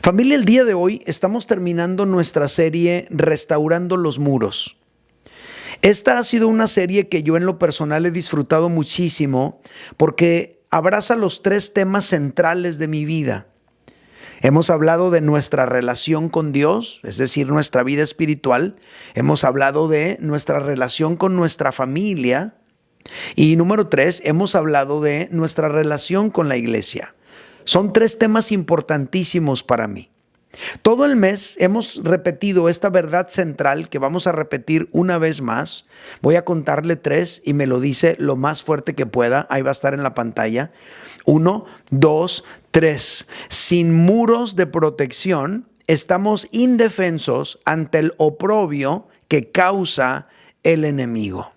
Familia, el día de hoy estamos terminando nuestra serie Restaurando los Muros. Esta ha sido una serie que yo en lo personal he disfrutado muchísimo porque abraza los tres temas centrales de mi vida. Hemos hablado de nuestra relación con Dios, es decir, nuestra vida espiritual. Hemos hablado de nuestra relación con nuestra familia. Y número 3, hemos hablado de nuestra relación con la iglesia. Son tres temas importantísimos para mí. Todo el mes hemos repetido esta verdad central que vamos a repetir una vez más. Voy a contarle 3 y me lo dice lo más fuerte que pueda. Ahí va a estar en la pantalla. 1, 2, 3. Sin muros de protección, estamos indefensos ante el oprobio que causa el enemigo.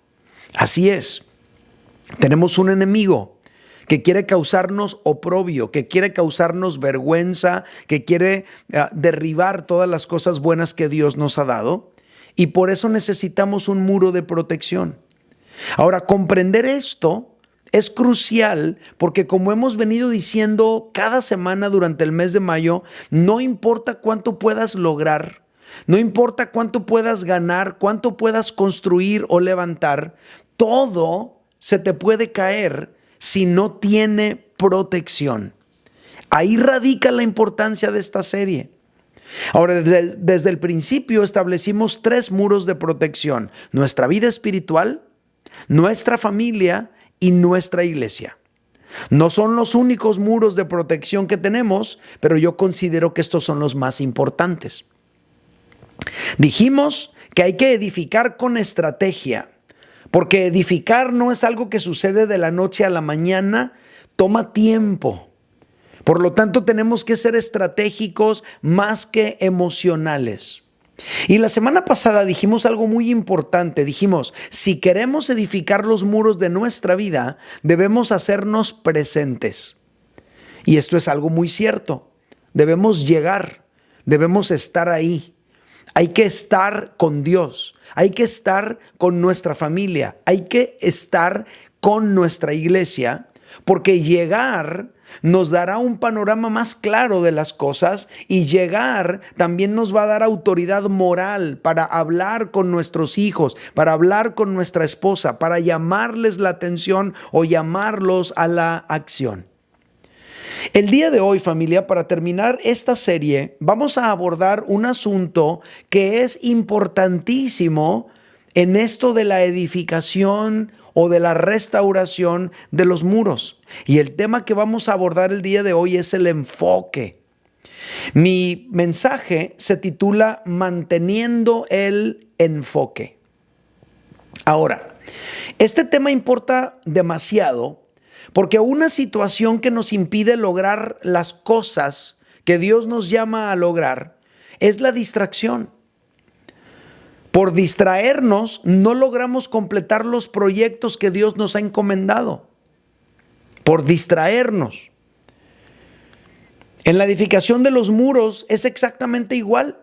Así es. Tenemos un enemigo que quiere causarnos oprobio, que quiere causarnos vergüenza, que quiere derribar todas las cosas buenas que Dios nos ha dado. Y por eso necesitamos un muro de protección. Ahora, comprender esto es crucial porque, como hemos venido diciendo cada semana durante el mes de mayo, no importa cuánto puedas lograr, no importa cuánto puedas ganar, cuánto puedas construir o levantar, todo se te puede caer si no tiene protección. Ahí radica la importancia de esta serie. Ahora, desde el principio establecimos 3 muros de protección: nuestra vida espiritual, nuestra familia y nuestra iglesia. No son los únicos muros de protección que tenemos, pero yo considero que estos son los más importantes. Dijimos que hay que edificar con estrategia. Porque edificar no es algo que sucede de la noche a la mañana, toma tiempo. Por lo tanto, tenemos que ser estratégicos más que emocionales. Y la semana pasada dijimos algo muy importante. Dijimos, si queremos edificar los muros de nuestra vida, debemos hacernos presentes. Y esto es algo muy cierto. Debemos llegar, debemos estar ahí. Hay que estar con Dios, hay que estar con nuestra familia, hay que estar con nuestra iglesia, porque llegar nos dará un panorama más claro de las cosas y llegar también nos va a dar autoridad moral para hablar con nuestros hijos, para hablar con nuestra esposa, para llamarles la atención o llamarlos a la acción. El día de hoy, familia, para terminar esta serie, vamos a abordar un asunto que es importantísimo en esto de la edificación o de la restauración de los muros. Y el tema que vamos a abordar el día de hoy es el enfoque. Mi mensaje se titula Manteniendo el enfoque. Ahora, este tema importa demasiado, porque una situación que nos impide lograr las cosas que Dios nos llama a lograr es la distracción. Por distraernos, no logramos completar los proyectos que Dios nos ha encomendado. Por distraernos. En la edificación de los muros es exactamente igual.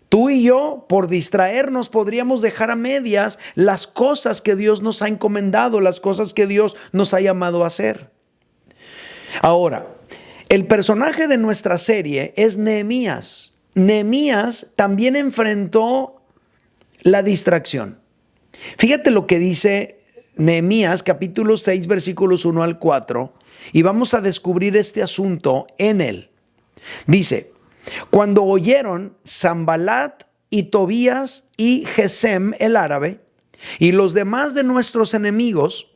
Tú y yo, por distraernos, podríamos dejar a medias las cosas que Dios nos ha encomendado, las cosas que Dios nos ha llamado a hacer. Ahora, el personaje de nuestra serie es Nehemías. Nehemías también enfrentó la distracción. Fíjate lo que dice Nehemías, capítulo 6, versículos 1 al 4, y vamos a descubrir este asunto en él. Dice: cuando oyeron Sanballat y Tobías y Gesem el árabe y los demás de nuestros enemigos,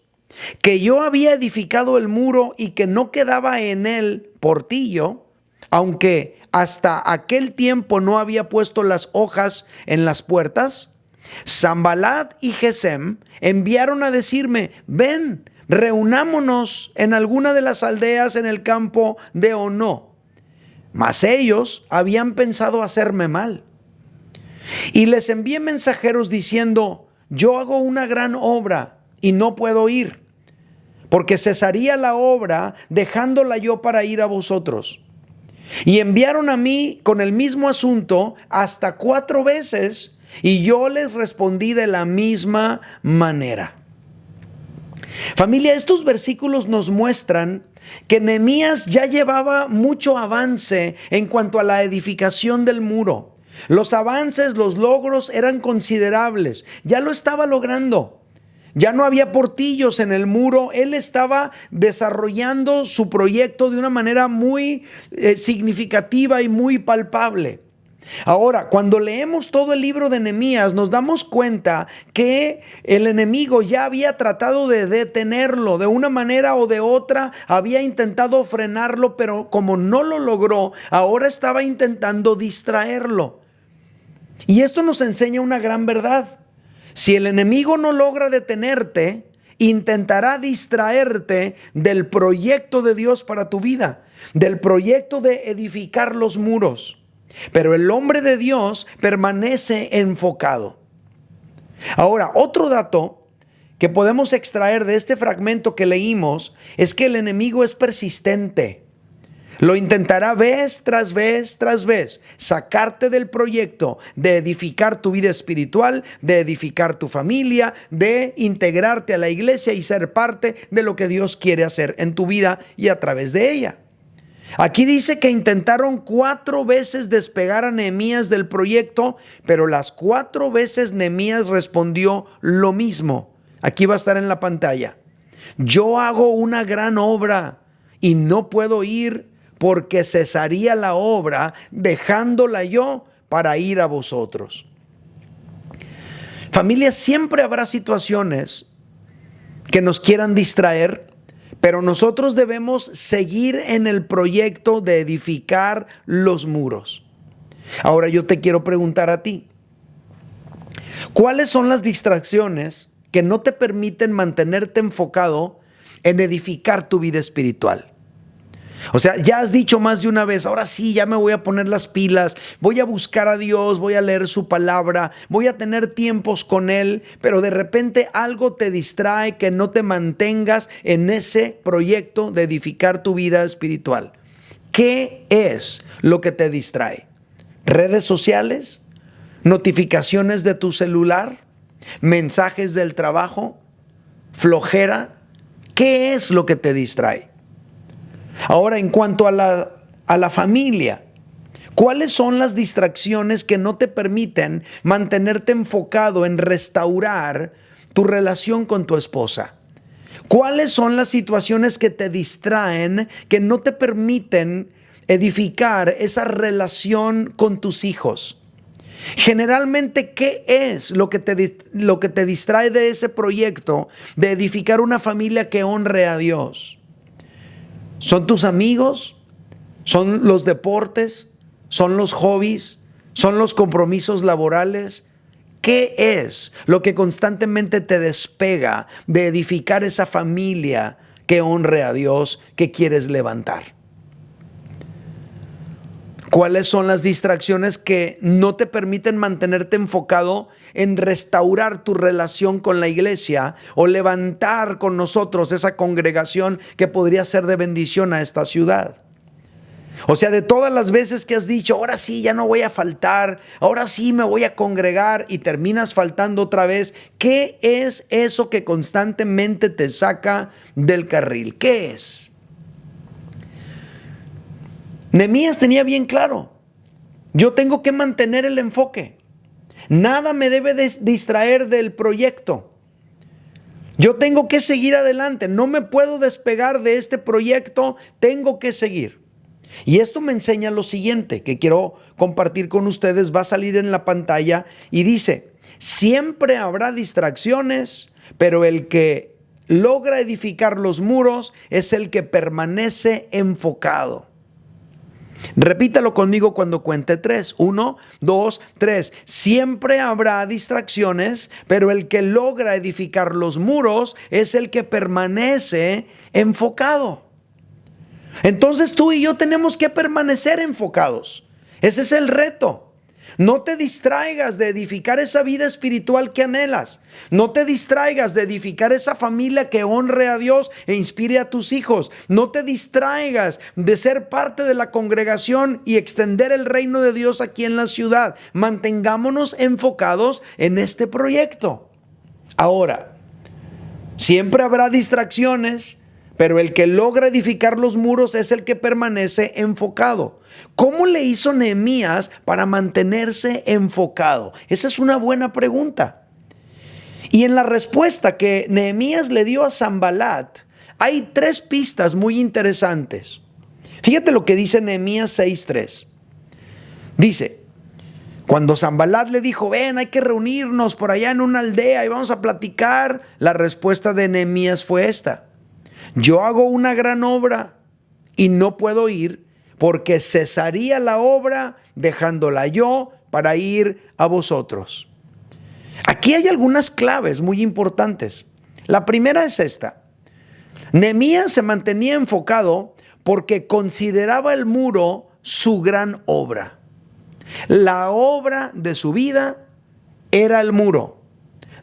que yo había edificado el muro y que no quedaba en él portillo, aunque hasta aquel tiempo no había puesto las hojas en las puertas, Sanballat y Gesem enviaron a decirme: ven, reunámonos en alguna de las aldeas en el campo de Ono. Mas ellos habían pensado hacerme mal. Y les envié mensajeros diciendo: yo hago una gran obra y no puedo ir, porque cesaría la obra dejándola yo para ir a vosotros. Y enviaron a mí con el mismo asunto hasta 4 veces, y yo les respondí de la misma manera. Familia, estos versículos nos muestran que Nehemías ya llevaba mucho avance en cuanto a la edificación del muro. Los avances, los logros eran considerables. Ya lo estaba logrando. Ya no había portillos en el muro. Él estaba desarrollando su proyecto de una manera muy significativa y muy palpable. Ahora, cuando leemos todo el libro de Nehemías, nos damos cuenta que el enemigo ya había tratado de detenerlo de una manera o de otra, había intentado frenarlo, pero como no lo logró, ahora estaba intentando distraerlo. Y esto nos enseña una gran verdad. Si el enemigo no logra detenerte, intentará distraerte del proyecto de Dios para tu vida, del proyecto de edificar los muros. Pero el hombre de Dios permanece enfocado. Ahora, otro dato que podemos extraer de este fragmento que leímos es que el enemigo es persistente. Lo intentará vez tras vez tras vez, sacarte del proyecto de edificar tu vida espiritual, de edificar tu familia, de integrarte a la iglesia y ser parte de lo que Dios quiere hacer en tu vida y a través de ella. Aquí dice que intentaron 4 veces despegar a Nehemías del proyecto, pero las 4 veces Nehemías respondió lo mismo. Aquí va a estar en la pantalla. Yo hago una gran obra y no puedo ir porque cesaría la obra dejándola yo para ir a vosotros. Familia, siempre habrá situaciones que nos quieran distraer, pero nosotros debemos seguir en el proyecto de edificar los muros. Ahora yo te quiero preguntar a ti, ¿cuáles son las distracciones que no te permiten mantenerte enfocado en edificar tu vida espiritual? O sea, ya has dicho más de una vez, ahora sí, ya me voy a poner las pilas, voy a buscar a Dios, voy a leer su palabra, voy a tener tiempos con Él, pero de repente algo te distrae que no te mantengas en ese proyecto de edificar tu vida espiritual. ¿Qué es lo que te distrae? ¿Redes sociales? ¿Notificaciones de tu celular? ¿Mensajes del trabajo? ¿Flojera? ¿Qué es lo que te distrae? Ahora, en cuanto a la familia, ¿cuáles son las distracciones que no te permiten mantenerte enfocado en restaurar tu relación con tu esposa? ¿Cuáles son las situaciones que te distraen, que no te permiten edificar esa relación con tus hijos? Generalmente, ¿qué es lo que te distrae de ese proyecto de edificar una familia que honre a Dios? ¿Son tus amigos? ¿Son los deportes? ¿Son los hobbies? ¿Son los compromisos laborales? ¿Qué es lo que constantemente te despega de edificar esa familia que honre a Dios, que quieres levantar? ¿Cuáles son las distracciones que no te permiten mantenerte enfocado en restaurar tu relación con la iglesia o levantar con nosotros esa congregación que podría ser de bendición a esta ciudad? O sea, de todas las veces que has dicho, ahora sí, ya no voy a faltar, ahora sí me voy a congregar y terminas faltando otra vez, ¿qué es eso que constantemente te saca del carril? ¿Qué es? Nehemías tenía bien claro, yo tengo que mantener el enfoque. Nada me debe distraer del proyecto. Yo tengo que seguir adelante, no me puedo despegar de este proyecto, tengo que seguir. Y esto me enseña lo siguiente que quiero compartir con ustedes, va a salir en la pantalla y dice, siempre habrá distracciones, pero el que logra edificar los muros es el que permanece enfocado. Repítalo conmigo cuando cuente 3. 1, 2, 3. Siempre habrá distracciones, pero el que logra edificar los muros es el que permanece enfocado. Entonces tú y yo tenemos que permanecer enfocados. Ese es el reto. No te distraigas de edificar esa vida espiritual que anhelas. No te distraigas de edificar esa familia que honre a Dios e inspire a tus hijos. No te distraigas de ser parte de la congregación y extender el reino de Dios aquí en la ciudad. Mantengámonos enfocados en este proyecto. Ahora, siempre habrá distracciones, pero el que logra edificar los muros es el que permanece enfocado. ¿Cómo le hizo Nehemías para mantenerse enfocado? Esa es una buena pregunta. Y en la respuesta que Nehemías le dio a Sanballat, hay 3 pistas muy interesantes. Fíjate lo que dice Nehemías 6:3. Dice, cuando Sanballat le dijo, ven, hay que reunirnos por allá en una aldea y vamos a platicar, la respuesta de Nehemías fue esta: yo hago una gran obra y no puedo ir porque cesaría la obra dejándola yo para ir a vosotros. Aquí hay algunas claves muy importantes. La primera es esta: Nehemías se mantenía enfocado porque consideraba el muro su gran obra. La obra de su vida era el muro.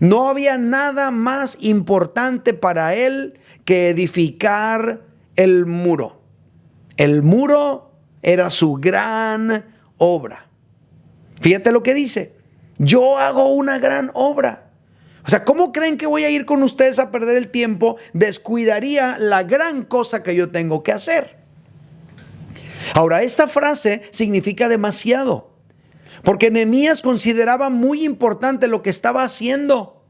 No había nada más importante para él que edificar el muro. El muro era su gran obra. Fíjate lo que dice: yo hago una gran obra. O sea, ¿cómo creen que voy a ir con ustedes a perder el tiempo? Descuidaría la gran cosa que yo tengo que hacer. Ahora, esta frase significa demasiado, porque Nehemías consideraba muy importante lo que estaba haciendo.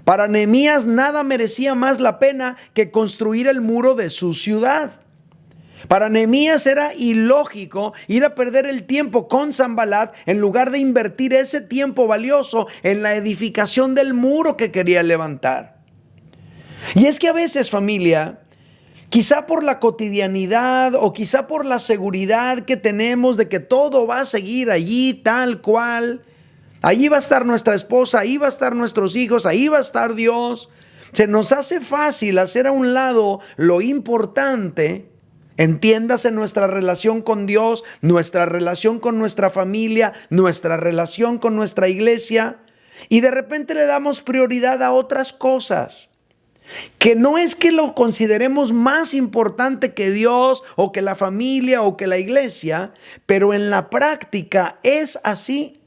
Para Nehemías nada merecía más la pena que construir el muro de su ciudad. Para Nehemías era ilógico ir a perder el tiempo con Sanballat en lugar de invertir ese tiempo valioso en la edificación del muro que quería levantar. Y es que a veces, familia, quizá por la cotidianidad o quizá por la seguridad que tenemos de que todo va a seguir allí tal cual, allí va a estar nuestra esposa, ahí va a estar nuestros hijos, ahí va a estar Dios, se nos hace fácil hacer a un lado lo importante. Entiéndase nuestra relación con Dios, nuestra relación con nuestra familia, nuestra relación con nuestra iglesia, y de repente le damos prioridad a otras cosas. Que no es que lo consideremos más importante que Dios o que la familia o que la iglesia, pero en la práctica es así.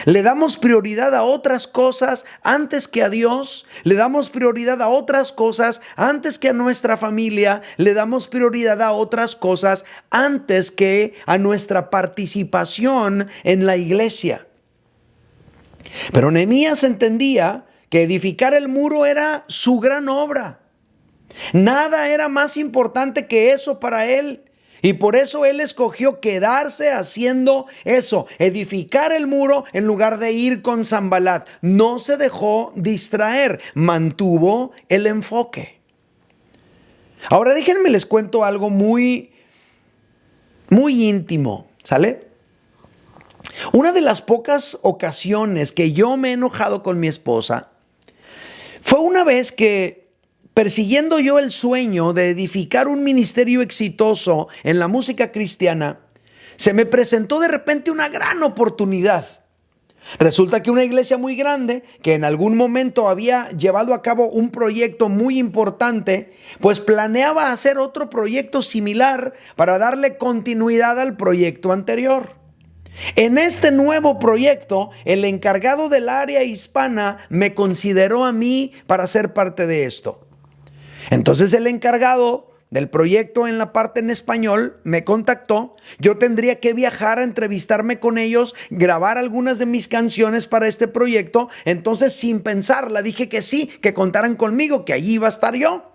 Le damos prioridad a otras cosas antes que a Dios. Le damos prioridad a otras cosas antes que a nuestra familia. Le damos prioridad a otras cosas antes que a nuestra participación en la iglesia. Pero Nehemías entendía que edificar el muro era su gran obra. Nada era más importante que eso para él. Y por eso él escogió quedarse haciendo eso, edificar el muro en lugar de ir con Sanballat. No se dejó distraer, mantuvo el enfoque. Ahora déjenme les cuento algo muy íntimo, ¿sale? Una de las pocas ocasiones que yo me he enojado con mi esposa fue una vez que, persiguiendo yo el sueño de edificar un ministerio exitoso en la música cristiana, se me presentó de repente una gran oportunidad. Resulta que una iglesia muy grande, que en algún momento había llevado a cabo un proyecto muy importante, pues planeaba hacer otro proyecto similar para darle continuidad al proyecto anterior. En este nuevo proyecto, el encargado del área hispana me consideró a mí para ser parte de esto. Entonces el encargado del proyecto en la parte en español me contactó. Yo tendría que viajar a entrevistarme con ellos, grabar algunas de mis canciones para este proyecto. Entonces, sin pensarla, dije que sí, que contaran conmigo, que allí iba a estar yo.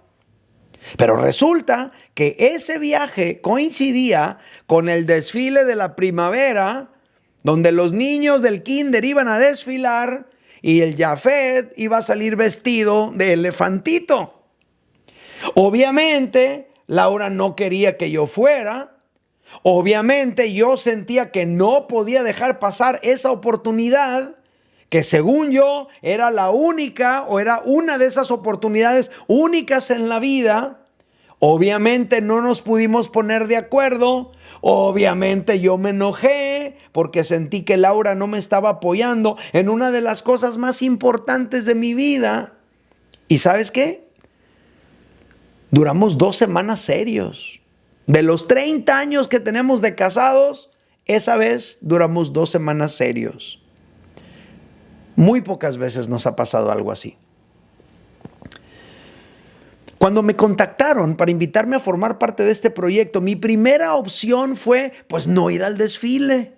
Pero resulta que ese viaje coincidía con el desfile de la primavera, donde los niños del kinder iban a desfilar y el Jafet iba a salir vestido de elefantito. Obviamente, Laura no quería que yo fuera. Obviamente, yo sentía que no podía dejar pasar esa oportunidad, que según yo era la única o era una de esas oportunidades únicas en la vida. Obviamente no nos pudimos poner de acuerdo. Obviamente yo me enojé porque sentí que Laura no me estaba apoyando en una de las cosas más importantes de mi vida. ¿Y sabes qué? Duramos 2 semanas serios. De los 30 años que tenemos de casados, esa vez duramos 2 semanas serios. Muy pocas veces nos ha pasado algo así. Cuando me contactaron para invitarme a formar parte de este proyecto, mi primera opción fue pues no ir al desfile,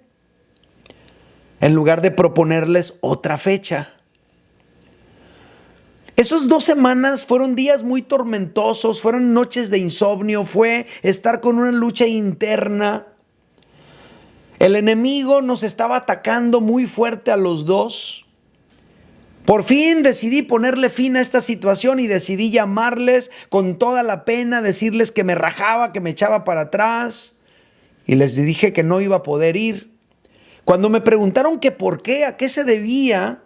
en lugar de proponerles otra fecha. Esas 2 semanas fueron días muy tormentosos, fueron noches de insomnio, fue estar con una lucha interna. El enemigo nos estaba atacando muy fuerte a los dos. Por fin decidí ponerle fin a esta situación y decidí llamarles con toda la pena, decirles que me rajaba, que me echaba para atrás, y les dije que no iba a poder ir. Cuando me preguntaron que por qué, a qué se debía,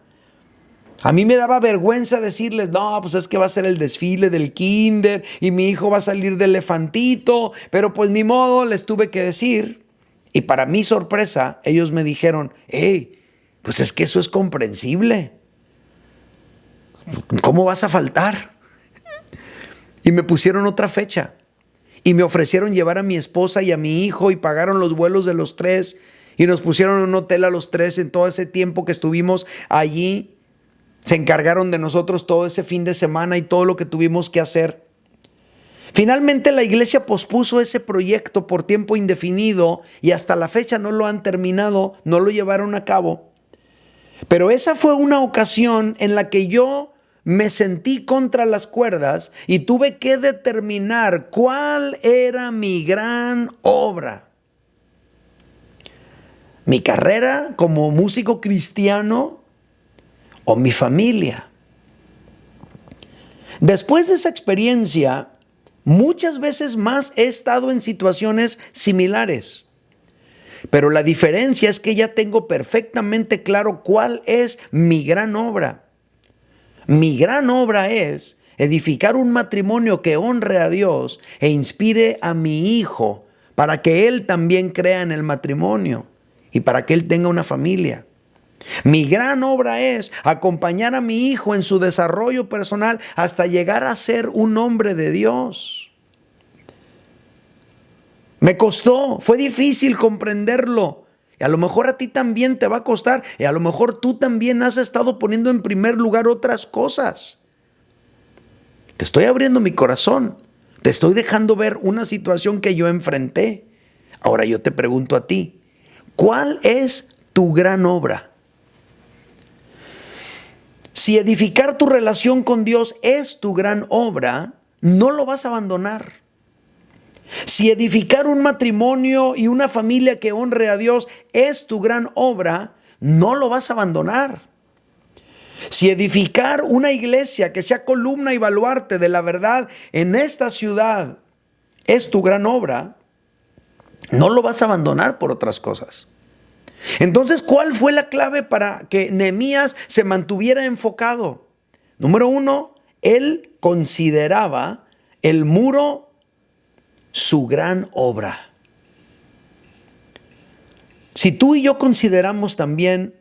a mí me daba vergüenza decirles, no, pues es que va a ser el desfile del kinder y mi hijo va a salir de elefantito, pero pues ni modo, les tuve que decir. Y para mi sorpresa, ellos me dijeron, hey, pues es que eso es comprensible. ¿Cómo vas a faltar? Y me pusieron otra fecha y me ofrecieron llevar a mi esposa y a mi hijo y pagaron los vuelos de los 3 y nos pusieron en un hotel a los 3 en todo ese tiempo que estuvimos allí. Se encargaron de nosotros todo ese fin de semana y todo lo que tuvimos que hacer. Finalmente la iglesia pospuso ese proyecto por tiempo indefinido y hasta la fecha no lo han terminado, no lo llevaron a cabo. Pero esa fue una ocasión en la que yo me sentí contra las cuerdas y tuve que determinar cuál era mi gran obra. ¿Mi carrera como músico cristiano o mi familia? Después de esa experiencia, muchas veces más he estado en situaciones similares. Pero la diferencia es que ya tengo perfectamente claro cuál es mi gran obra. Mi gran obra es edificar un matrimonio que honre a Dios e inspire a mi hijo para que él también crea en el matrimonio y para que él tenga una familia. Mi gran obra es acompañar a mi hijo en su desarrollo personal hasta llegar a ser un hombre de Dios. Me costó, fue difícil comprenderlo. Y a lo mejor a ti también te va a costar. Y a lo mejor tú también has estado poniendo en primer lugar otras cosas. Te estoy abriendo mi corazón. Te estoy dejando ver una situación que yo enfrenté. Ahora yo te pregunto a ti, ¿cuál es tu gran obra? Si edificar tu relación con Dios es tu gran obra, no lo vas a abandonar. Si edificar un matrimonio y una familia que honre a Dios es tu gran obra, no lo vas a abandonar. Si edificar una iglesia que sea columna y baluarte de la verdad en esta ciudad es tu gran obra, no lo vas a abandonar por otras cosas. Entonces, ¿cuál fue la clave para que Nehemías se mantuviera enfocado? Número 1, él consideraba el muro su gran obra. Si tú y yo consideramos también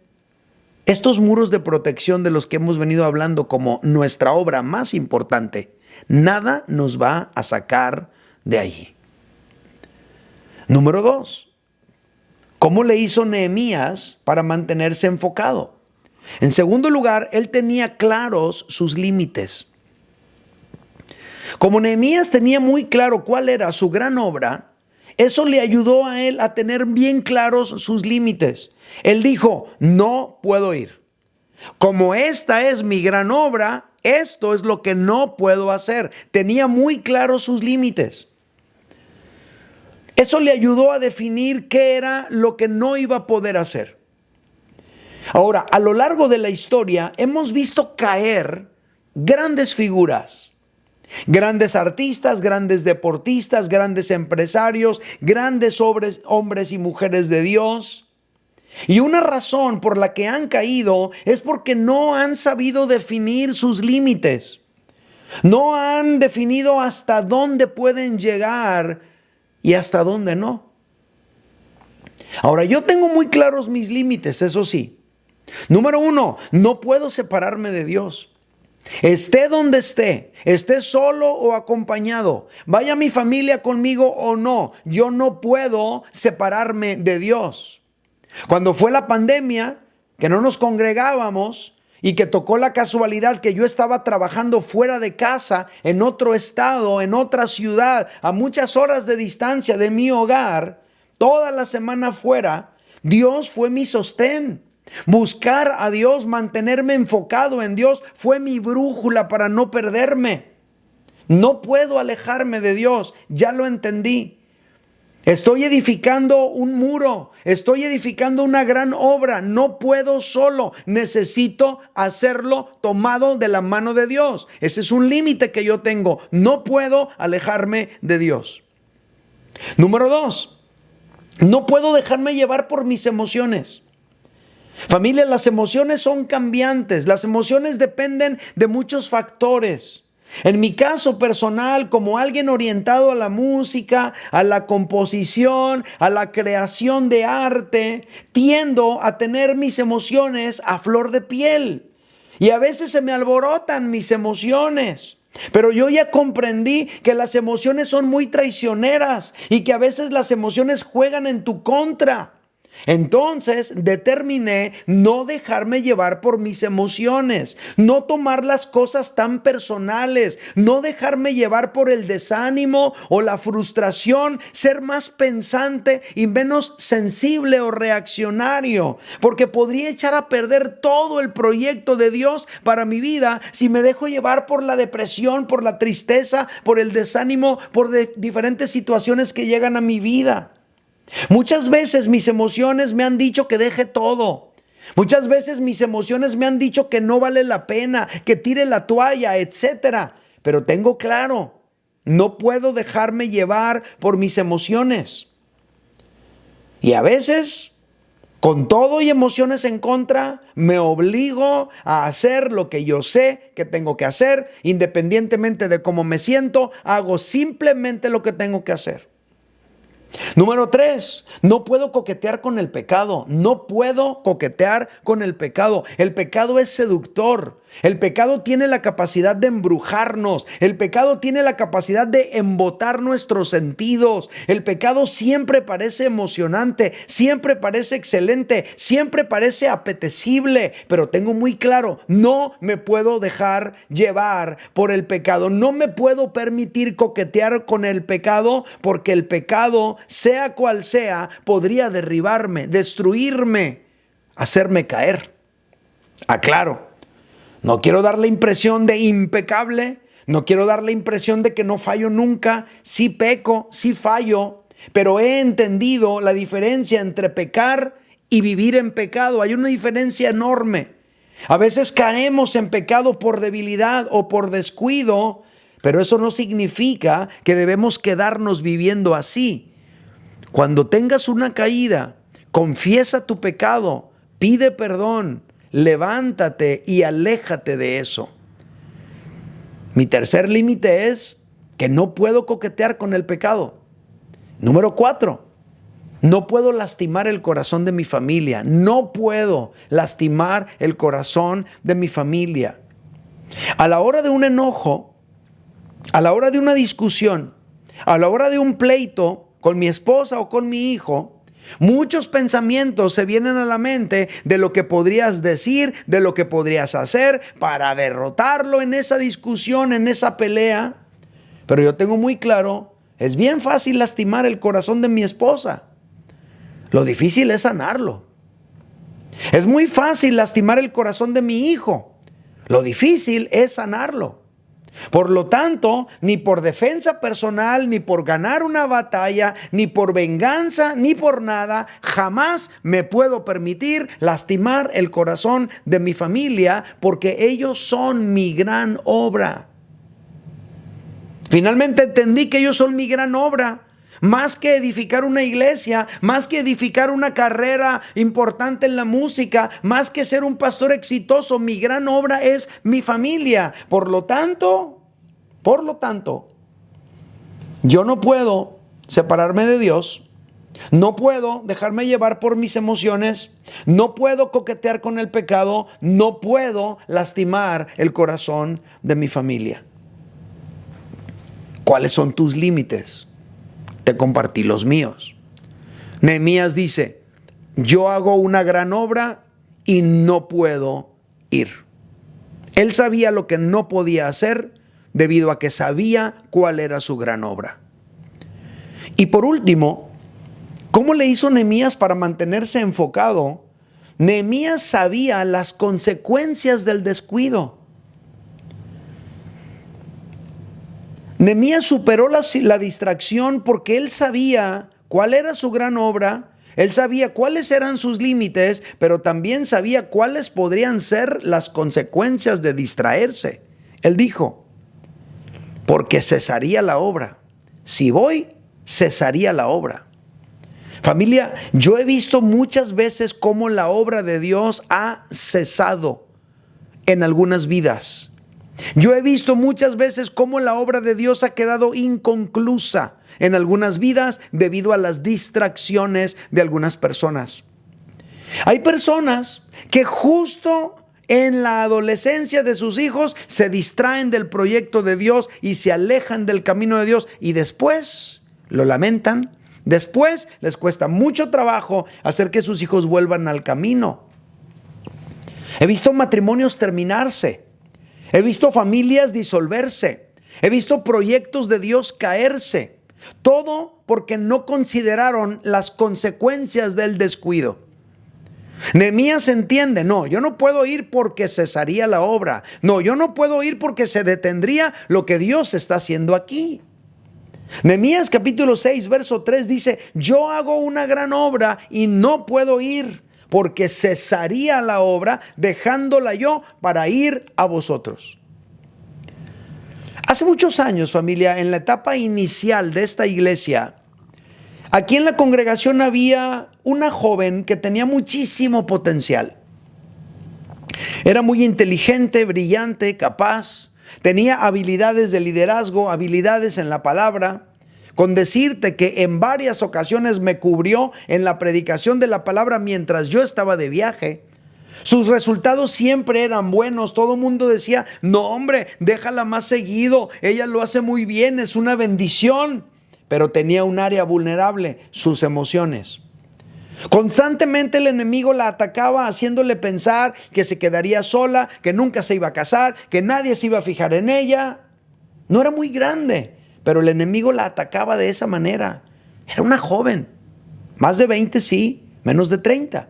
estos muros de protección de los que hemos venido hablando como nuestra obra más importante, nada nos va a sacar de allí. Número 2, ¿cómo le hizo Nehemías para mantenerse enfocado? En segundo lugar, él tenía claros sus límites. Como Nehemías tenía muy claro cuál era su gran obra, eso le ayudó a él a tener bien claros sus límites. Él dijo, no puedo ir. Como esta es mi gran obra, esto es lo que no puedo hacer. Tenía muy claros sus límites. Eso le ayudó a definir qué era lo que no iba a poder hacer. Ahora, a lo largo de la historia hemos visto caer grandes figuras. Grandes artistas, grandes deportistas, grandes empresarios, grandes hombres y mujeres de Dios. Y una razón por la que han caído es porque no han sabido definir sus límites. No han definido hasta dónde pueden llegar y hasta dónde no. Ahora, yo tengo muy claros mis límites, eso sí. Número 1, no puedo separarme de Dios. Esté donde esté solo o acompañado, vaya mi familia conmigo o no, yo no puedo separarme de Dios. Cuando fue la pandemia, que no nos congregábamos, y que tocó la casualidad que yo estaba trabajando fuera de casa, en otro estado, en otra ciudad, a muchas horas de distancia de mi hogar, toda la semana fuera, Dios fue mi sostén. Buscar a Dios, mantenerme enfocado en Dios, fue mi brújula para no perderme. No puedo alejarme de Dios, ya lo entendí. Estoy edificando un muro, estoy edificando una gran obra, no puedo solo, necesito hacerlo tomado de la mano de Dios. Ese es un límite que yo tengo, no puedo alejarme de Dios. Número 2, no puedo dejarme llevar por mis emociones. Familia, las emociones son cambiantes, las emociones dependen de muchos factores. En mi caso personal, como alguien orientado a la música, a la composición, a la creación de arte, tiendo a tener mis emociones a flor de piel. Y a veces se me alborotan mis emociones. Pero yo ya comprendí que las emociones son muy traicioneras y que a veces las emociones juegan en tu contra. Entonces determiné no dejarme llevar por mis emociones, no tomar las cosas tan personales, no dejarme llevar por el desánimo o la frustración, ser más pensante y menos sensible o reaccionario, porque podría echar a perder todo el proyecto de Dios para mi vida si me dejo llevar por la depresión, por la tristeza, por el desánimo, por diferentes situaciones que llegan a mi vida. Muchas veces mis emociones me han dicho que deje todo. Muchas veces mis emociones me han dicho que no vale la pena, que tire la toalla, etcétera. Pero tengo claro, no puedo dejarme llevar por mis emociones. Y a veces, con todo y emociones en contra, me obligo a hacer lo que yo sé que tengo que hacer. Independientemente de cómo me siento, hago simplemente lo que tengo que hacer. Número 3, no puedo coquetear con el pecado. No puedo coquetear con el pecado. El pecado es seductor. El pecado tiene la capacidad de embrujarnos. El pecado tiene la capacidad de embotar nuestros sentidos. El pecado siempre parece emocionante, siempre parece excelente, siempre parece apetecible. Pero tengo muy claro, no me puedo dejar llevar por el pecado. No me puedo permitir coquetear con el pecado, porque el pecado, sea cual sea, podría derribarme, destruirme, hacerme caer. Aclaro. No quiero dar la impresión de impecable, no quiero dar la impresión de que no fallo nunca. Sí peco, sí fallo, pero he entendido la diferencia entre pecar y vivir en pecado. Hay una diferencia enorme. A veces caemos en pecado por debilidad o por descuido, pero eso no significa que debemos quedarnos viviendo así. Cuando tengas una caída, confiesa tu pecado, pide perdón, levántate y aléjate de eso. Mi tercer límite es que no puedo coquetear con el pecado. Número 4, no puedo lastimar el corazón de mi familia. No puedo lastimar el corazón de mi familia. A la hora de un enojo, a la hora de una discusión, a la hora de un pleito con mi esposa o con mi hijo, muchos pensamientos se vienen a la mente de lo que podrías decir, de lo que podrías hacer para derrotarlo en esa discusión, en esa pelea. Pero yo tengo muy claro, es bien fácil lastimar el corazón de mi esposa. Lo difícil es sanarlo. Es muy fácil lastimar el corazón de mi hijo. Lo difícil es sanarlo. Por lo tanto, ni por defensa personal, ni por ganar una batalla, ni por venganza, ni por nada, jamás me puedo permitir lastimar el corazón de mi familia, porque ellos son mi gran obra. Finalmente entendí que ellos son mi gran obra. Más que edificar una iglesia, más que edificar una carrera importante en la música, más que ser un pastor exitoso, mi gran obra es mi familia. Por lo tanto, yo no puedo separarme de Dios, no puedo dejarme llevar por mis emociones, no puedo coquetear con el pecado, no puedo lastimar el corazón de mi familia. ¿Cuáles son tus límites? Te compartí los míos. Nehemías dice, yo hago una gran obra y no puedo ir. Él sabía lo que no podía hacer debido a que sabía cuál era su gran obra. Y por último, ¿cómo le hizo Nehemías para mantenerse enfocado? Nehemías sabía las consecuencias del descuido. Nehemías superó la distracción porque él sabía cuál era su gran obra, él sabía cuáles eran sus límites, pero también sabía cuáles podrían ser las consecuencias de distraerse. Él dijo, porque cesaría la obra. Si voy, cesaría la obra. Familia, yo he visto muchas veces cómo la obra de Dios ha cesado en algunas vidas. Yo he visto muchas veces cómo la obra de Dios ha quedado inconclusa en algunas vidas debido a las distracciones de algunas personas. Hay personas que justo en la adolescencia de sus hijos se distraen del proyecto de Dios y se alejan del camino de Dios y después lo lamentan. Después les cuesta mucho trabajo hacer que sus hijos vuelvan al camino. He visto matrimonios terminarse. He visto familias disolverse. He visto proyectos de Dios caerse. Todo porque no consideraron las consecuencias del descuido. Nehemías entiende, no, yo no puedo ir porque cesaría la obra. No, yo no puedo ir porque se detendría lo que Dios está haciendo aquí. Nehemías capítulo 6, verso 3 dice, yo hago una gran obra y no puedo ir, porque cesaría la obra dejándola yo para ir a vosotros. Hace muchos años, familia, en la etapa inicial de esta iglesia, aquí en la congregación había una joven que tenía muchísimo potencial. Era muy inteligente, brillante, capaz, tenía habilidades de liderazgo, habilidades en la palabra. Con decirte que en varias ocasiones me cubrió en la predicación de la palabra mientras yo estaba de viaje. Sus resultados siempre eran buenos. Todo el mundo decía, no hombre, déjala más seguido. Ella lo hace muy bien, es una bendición. Pero tenía un área vulnerable, sus emociones. Constantemente el enemigo la atacaba haciéndole pensar que se quedaría sola, que nunca se iba a casar, que nadie se iba a fijar en ella. No era muy grande, pero el enemigo la atacaba de esa manera. Era una joven, más de 20 sí, menos de 30.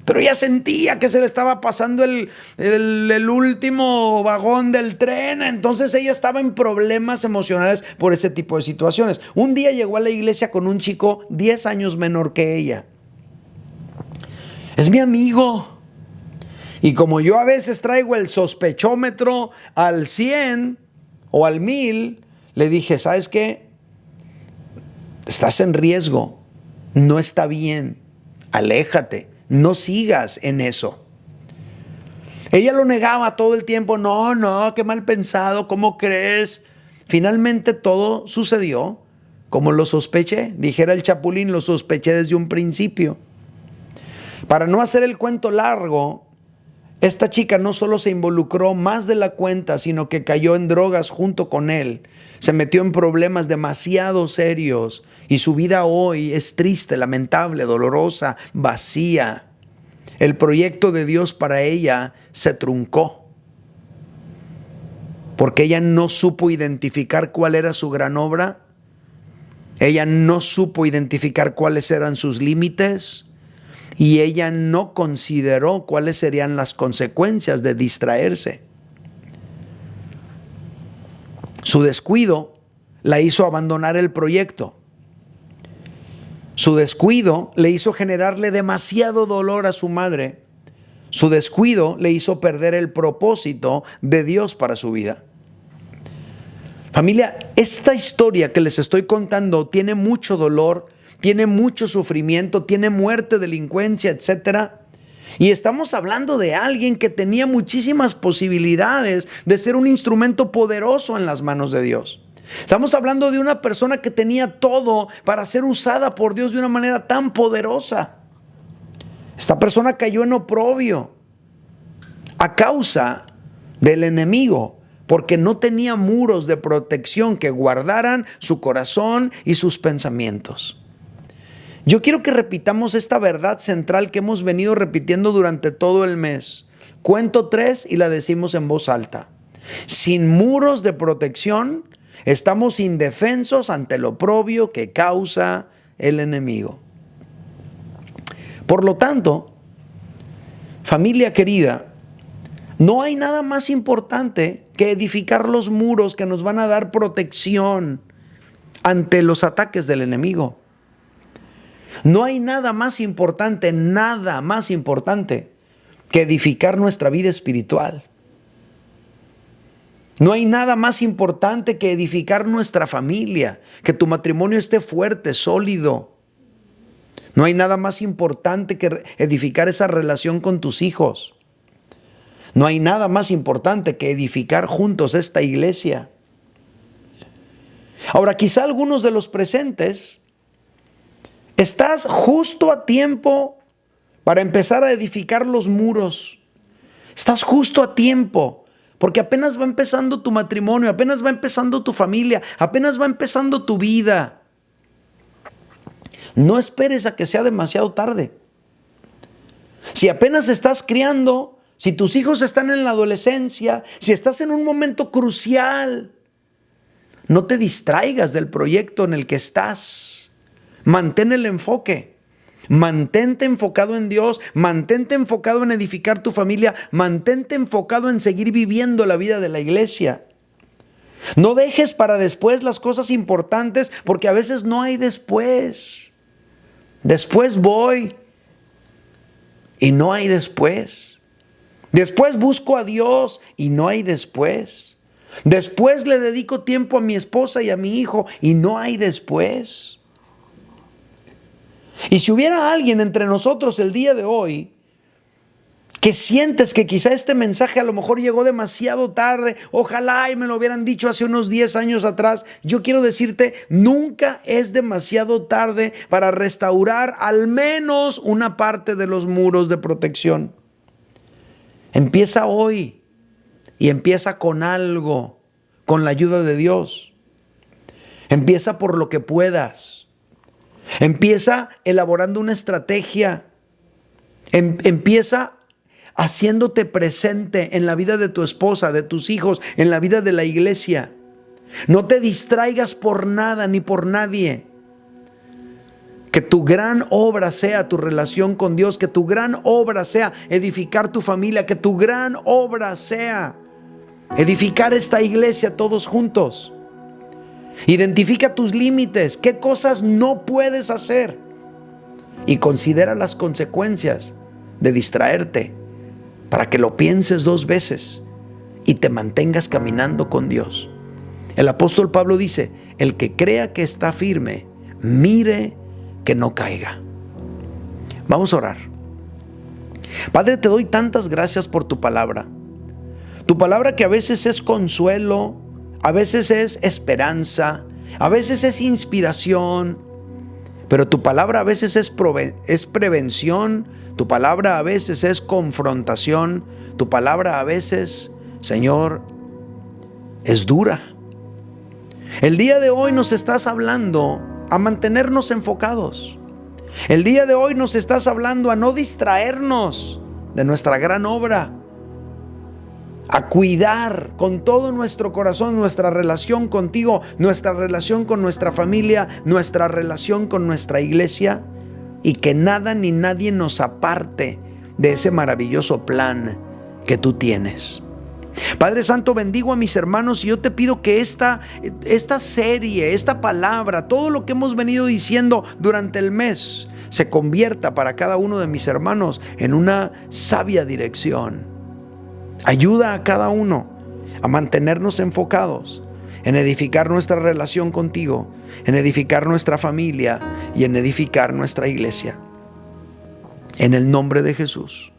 Pero ella sentía que se le estaba pasando el último vagón del tren. Entonces ella estaba en problemas emocionales por ese tipo de situaciones. Un día llegó a la iglesia con un chico 10 años menor que ella. Es mi amigo. Y como yo a veces traigo el sospechómetro al 100 o al 1000, le dije, ¿sabes qué? Estás en riesgo. No está bien. Aléjate. No sigas en eso. Ella lo negaba todo el tiempo. No, qué mal pensado. ¿Cómo crees? Finalmente todo sucedió como lo sospeché. Dijera el Chapulín, lo sospeché desde un principio. Para no hacer el cuento largo, esta chica no solo se involucró más de la cuenta, sino que cayó en drogas junto con él. Se metió en problemas demasiado serios y su vida hoy es triste, lamentable, dolorosa, vacía. El proyecto de Dios para ella se truncó porque ella no supo identificar cuál era su gran obra. Ella no supo identificar cuáles eran sus límites. Y ella no consideró cuáles serían las consecuencias de distraerse. Su descuido la hizo abandonar el proyecto. Su descuido le hizo generarle demasiado dolor a su madre. Su descuido le hizo perder el propósito de Dios para su vida. Familia, esta historia que les estoy contando tiene mucho dolor, tiene mucho sufrimiento, tiene muerte, delincuencia, etc. Y estamos hablando de alguien que tenía muchísimas posibilidades de ser un instrumento poderoso en las manos de Dios. Estamos hablando de una persona que tenía todo para ser usada por Dios de una manera tan poderosa. Esta persona cayó en oprobio a causa del enemigo, porque no tenía muros de protección que guardaran su corazón y sus pensamientos. Yo quiero que repitamos esta verdad central que hemos venido repitiendo durante todo el mes. Cuento 3 y la decimos en voz alta. Sin muros de protección, estamos indefensos ante lo oprobio que causa el enemigo. Por lo tanto, familia querida, no hay nada más importante que edificar los muros que nos van a dar protección ante los ataques del enemigo. No hay nada más importante que edificar nuestra vida espiritual. No hay nada más importante que edificar nuestra familia, que tu matrimonio esté fuerte, sólido. No hay nada más importante que edificar esa relación con tus hijos. No hay nada más importante que edificar juntos esta iglesia. Ahora, quizá algunos de los presentes estás justo a tiempo para empezar a edificar los muros. Estás justo a tiempo, porque apenas va empezando tu matrimonio, apenas va empezando tu familia, apenas va empezando tu vida. No esperes a que sea demasiado tarde. Si apenas estás criando, si tus hijos están en la adolescencia, si estás en un momento crucial, no te distraigas del proyecto en el que estás. Mantén el enfoque. Mantente enfocado en Dios, mantente enfocado en edificar tu familia, mantente enfocado en seguir viviendo la vida de la iglesia. No dejes para después las cosas importantes, porque a veces no hay después. Después voy y no hay después. Después busco a Dios y no hay después. Después le dedico tiempo a mi esposa y a mi hijo y no hay después. Y si hubiera alguien entre nosotros el día de hoy que sientes que quizá este mensaje a lo mejor llegó demasiado tarde, ojalá y me lo hubieran dicho hace unos 10 años atrás, yo quiero decirte, nunca es demasiado tarde para restaurar al menos una parte de los muros de protección. Empieza hoy y empieza con algo, con la ayuda de Dios. Empieza por lo que puedas. Empieza elaborando una estrategia. Empieza haciéndote presente en la vida de tu esposa, de tus hijos, en la vida de la iglesia. No te distraigas por nada ni por nadie. Que tu gran obra sea tu relación con Dios, que tu gran obra sea edificar tu familia, que tu gran obra sea edificar esta iglesia todos juntos. Identifica tus límites, qué cosas no puedes hacer y considera las consecuencias de distraerte para que lo pienses 2 veces y te mantengas caminando con Dios. El apóstol Pablo dice, el que crea que está firme, mire que no caiga. Vamos a orar. Padre, te doy tantas gracias por tu palabra. Tu palabra que a veces es consuelo, a veces es esperanza, a veces es inspiración, pero tu palabra a veces es prevención, tu palabra a veces es confrontación, tu palabra a veces, Señor, es dura. El día de hoy nos estás hablando a mantenernos enfocados. El día de hoy nos estás hablando a no distraernos de nuestra gran obra, a cuidar con todo nuestro corazón nuestra relación contigo, nuestra relación con nuestra familia, nuestra relación con nuestra iglesia, y que nada ni nadie nos aparte de ese maravilloso plan que tú tienes. Padre Santo, bendigo a mis hermanos y yo te pido que esta serie, esta palabra, todo lo que hemos venido diciendo durante el mes, se convierta para cada uno de mis hermanos en una sabia dirección. Ayuda a cada uno a mantenernos enfocados en edificar nuestra relación contigo, en edificar nuestra familia y en edificar nuestra iglesia. En el nombre de Jesús.